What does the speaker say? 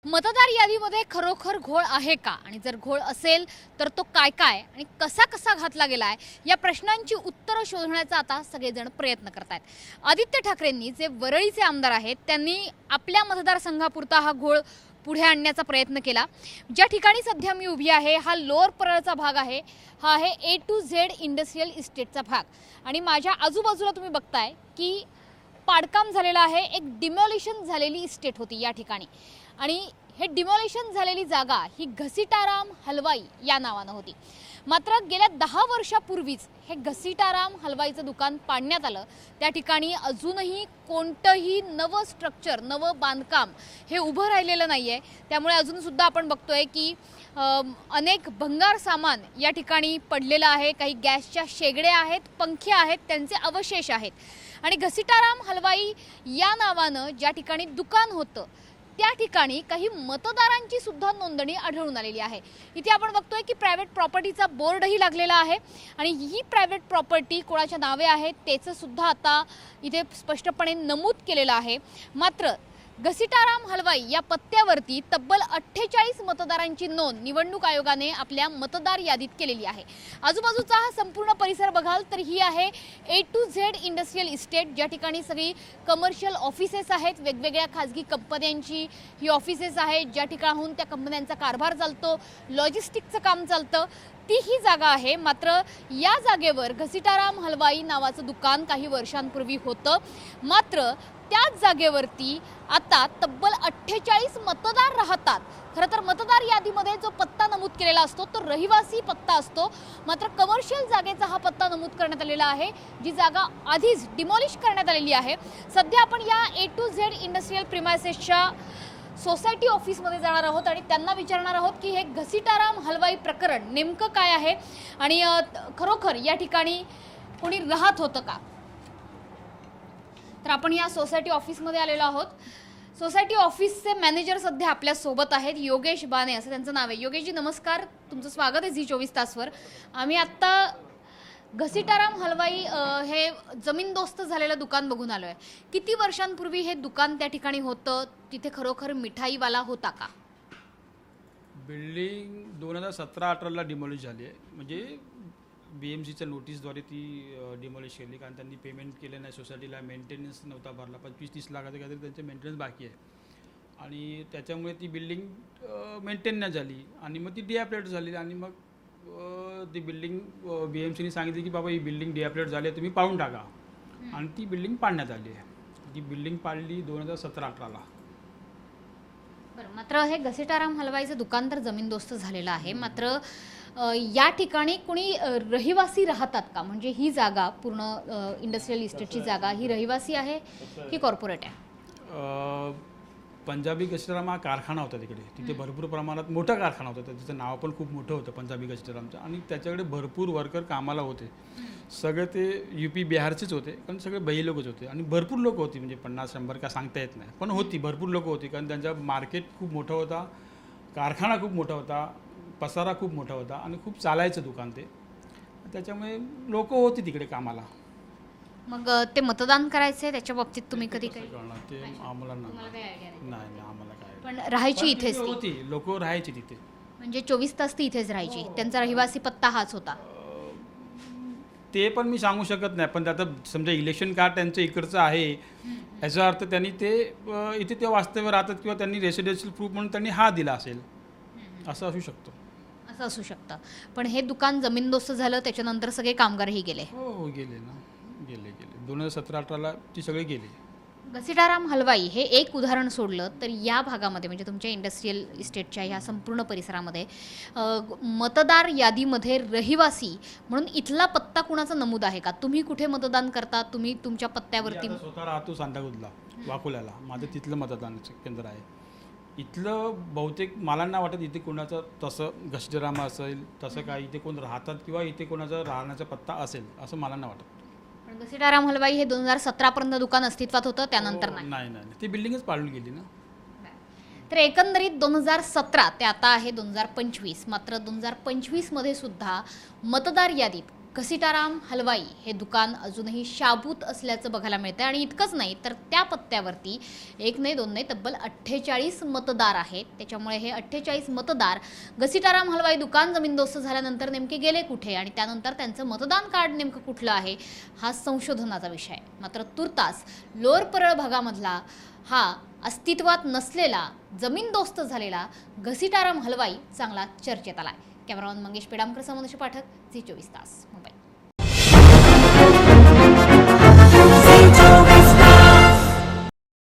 मतदार यादीमध्ये खरोखर घोळ आहे का आणि जर घोळ असेल तर तो काय काय आणि कसा कसा घातला गेलाय या प्रश्नांची उत्तरं शोधण्याचा आता सगळेजण प्रयत्न करतात। आदित्य ठाकरेंनी जे वरळीचे आमदार आहेत त्यांनी आपल्या मतदारसंघापुरता हा घोळ पुढे आणण्याचा प्रयत्न केला। ज्या ठिकाणी सध्या मी उभी आहे हा लोअर परळचा भाग आहे, हा आहे A to Z इंडस्ट्रियल इस्टेटचा भाग आणि माझ्या आजूबाजूला तुम्ही बघताय की पाडकाम झालेला आहे, एक डिमॉलिशन झालेली इस्टेट होती या ठिकाणी आणि हे डिमॉलिशन झालेली जागा ही घसीटाराम हलवाई या नावानं होती। मात्र गेल्या 10 वर्षापूर्वीच हे घसीटाराम हलवाईचं दुकान पाडण्यात आलं। त्या ठिकाणी अजूनही कोणतंही नवं स्ट्रक्चर नवं बांधकाम हे उभं राहिलेलं नाहीये। त्यामुळे अजून सुद्धा आपण बघतोय की अनेक भंगार सामान या ठिकाणी पडलेलं आहे। काही गॅसच्या शेगड्या आहेत, पंखे आहेत, त्यांचे अवशेष आहेत आणि घसीटाराम हलवाई या नावानं ज्या ठिकाणी दुकान होतं त्या ठिकाणी काही मतदारांची सुद्धा नोंदणी आढळून आलेली आहे। इथे आपण बघतोय की प्रायव्हेट प्रॉपर्टीचा बोर्डही लागलेला आहे आणि ही प्रायव्हेट प्रॉपर्टी कोणाच्या नावे आहे त्याचं सुद्धा आता इथे स्पष्टपणे नमूद केलेलं आहे। मात्र घसीटाराम हलवाई या पत्त्यावरती तब्बल 48 मतदारांची नोंद निवडणूक आयोगाने आपल्या मतदार यादीत केलेली आहे। आजूबाजूचा हा संपूर्ण परिसर बघाल तर ही आहे A to Z industrial estate, ज्या ठिकाणी सगळी कमर्शियल ऑफिसेस आहेत, वेगवेगळ्या खाजगी कंपन्यांची ही ऑफिसेस आहेत, ज्या ठिकाणाहून त्या कंपन्यांचा कारभार चालतो, लॉजिस्टिकचं काम चालतं, ती ही जागा आहे। मात्र या जागेवर घसीटाराम हलवाई नावाचं दुकान काही वर्षांपूर्वी होतं। मात्र त्याच जागेवरती आता तब्बल 48 मतदार राहतात। खरं तर मतदार यादीमध्ये जो पत्ता नमूद केलेला असतो तो रहिवासी पत्ता असतो, मात्र कमर्शियल जागेचा हा पत्ता नमूद करण्यात आलेला आहे, जी जागा आधीच डिमॉलिश करण्यात आलेली आहे। सध्या आपण या A to Z इंडस्ट्रियल प्रिमायसेसच्या सोसायटी ऑफिसमध्ये जाणार आहोत आणि त्यांना विचारणार आहोत की हे घसीटाराम हलवाई प्रकरण नेमकं काय आहे आणि खरोखर या ठिकाणी कोणी राहत होतं का। तर आपण या सोसायटी ऑफिसमध्ये आलेलो आहोत। सोसायटी ऑफिसचे मॅनेजर सध्या आपल्या सोबत आहेत, योगेश बाने असं त्यांचं नाव आहे। योगेशजी नमस्कार, तुमचं स्वागत आहे झी24 तासवर। आम्ही आत्ता घसीटाराम हलवाई हे जमीनदोस्त झालेलं दुकान बघून आलोय। किती वर्षांपूर्वी हे दुकान त्या ठिकाणी होतं, तिथे खरोखर मिठाईवाला होता का? बिल्डिंग 2017-18ला डिमॉलिश झाली आहे, म्हणजे BMCच्या नोटीसद्वारे ती डिमॉलिश केली, कारण त्यांनी पेमेंट केलं नाही सोसायटीला, मेंटेनन्स नव्हता भरला, 25-30 लाखाचं काहीतरी त्यांचे मेंटेनन्स बाकी आहे आणि त्याच्यामुळे ती बिल्डिंग मेंटेन नाही झाली आणि मग ती डिॲप्लेट झाली आणि मग ती बिल्डिंग BMCने सांगितली की बाबा ही बिल्डिंग डिॲप्लेट झाली आहे, तुम्ही पाडून टाका आणि ती बिल्डिंग पाडण्यात आली आहे। ती बिल्डिंग पाडली 2017-18ला। बरं, मात्र हे घसीटाराम हलवाईचं दुकान तर जमीनदोस्त झालेलं आहे, मात्र या ठिकाणी कोणी रहिवासी राहतात का? म्हणजे ही जागा पूर्ण इंडस्ट्रियल इस्टेटची जागा ही रहिवासी आहे की कॉर्पोरेट आहे? पंजाबी घसीटाराम हा कारखाना होता तिकडे, तिथे भरपूर प्रमाणात मोठा कारखाना होता, त्याचं नाव पण खूप मोठं होतं पंजाबी घसीटारामचं आणि त्याच्याकडे भरपूर वर्कर कामाला होते। सगळे ते UP बिहारचेच होते, कारण सगळे बाई लोकच होते आणि भरपूर लोक होती, म्हणजे 50-100 का सांगता येत नाही, पण होती भरपूर लोक होती, कारण त्यांचा मार्केट खूप मोठा होता, कारखाना खूप मोठा होता, पसारा खूप मोठा होता आणि खूप चालायचं दुकान ते, त्याच्यामुळे लोक होती तिकडे कामाला। मग ते मतदान करायचे त्याच्या बाबतीत तुम्ही कधी काही ते आम्हाला नाही आम्हाला काय, पण राहायची इथेच ती होती, लोक राहायची तिथे, म्हणजे 24 तास ती इथेच राहायची, त्यांचा रहिवासी पत्ता हाच होता। ते पण मी सांगू शकत नाही, पण आता समजा इलेक्शन कार्ड त्यांचं इकडचं आहे याचा अर्थ त्यांनी ते इथे ते वास्तव्य राहतात किंवा त्यांनी रेसिडेन्शियल प्रूफ म्हणून त्यांनी हा दिला असेल, असं असू शकतं। असं असू शकतं, पण हे दुकान जमीनदोस्त झालं त्याच्यानंतर सगळे कामगारही गेले? हो गेले ना, गेले 2017-18ला ती सगळे गेले। घसीटाराम हलवाई हे एक उदाहरण सोडलं तर या भागामध्ये म्हणजे तुमच्या इंडस्ट्रियल इस्टेटच्या ह्या संपूर्ण परिसरामध्ये मतदार यादीमध्ये रहिवासी म्हणून इथला पत्ता कुणाचा नमूद आहे का? तुम्ही कुठे मतदान करता? तुम्ही तुमच्या पत्त्यावरती? स्वतः राहतो सांताक्रुजला, वाकोल्याला, माझं तिथलं मतदानाचं केंद्र आहे। इथलं बहुतेक मला नाही वाटत इथे कोणाचं तसं घसीटाराम असेल तसं काय इथे कोण राहतात किंवा इथे कोणाचा राहण्याचा पत्ता असेल असं मला नाही वाटत। पण घसीटाराम हलवाई हे 2017 पर्यंत दुकान अस्तित्वात होतं, त्यानंतर नाही ती बिल्डिंगच पाडून गेली ना। तर एकंदरीत 2017 ते आता आहे 2025, मात्र 2025 मध्ये सुद्धा मतदार यादीत घसीटाराम हलवाई हे दुकान अजूनही शाबूत असल्याचं बघायला मिळतं आणि इतकंच नाही तर त्या पत्त्यावरती एक नाही दोन नाही तब्बल 48 मतदार आहेत. त्याच्यामुळे हे 48 मतदार घसीटाराम हलवाई दुकान जमीनदोस्त झाल्यानंतर नेमके गेले कुठे आणि त्यानंतर त्यांचं मतदान कार्ड नेमकं कुठलं आहे हा संशोधनाचा विषय आहे. मात्र तुर्तास लोअर परळ भागामधला हा अस्तित्वात नसलेला जमीनदोस्त झालेला घसीटाराम हलवाई चांगला चर्चेत आलाय. कॅमेरामॅन मंगेश पेडामकर, समोर पाठक, झी 24 तास, मुंबई.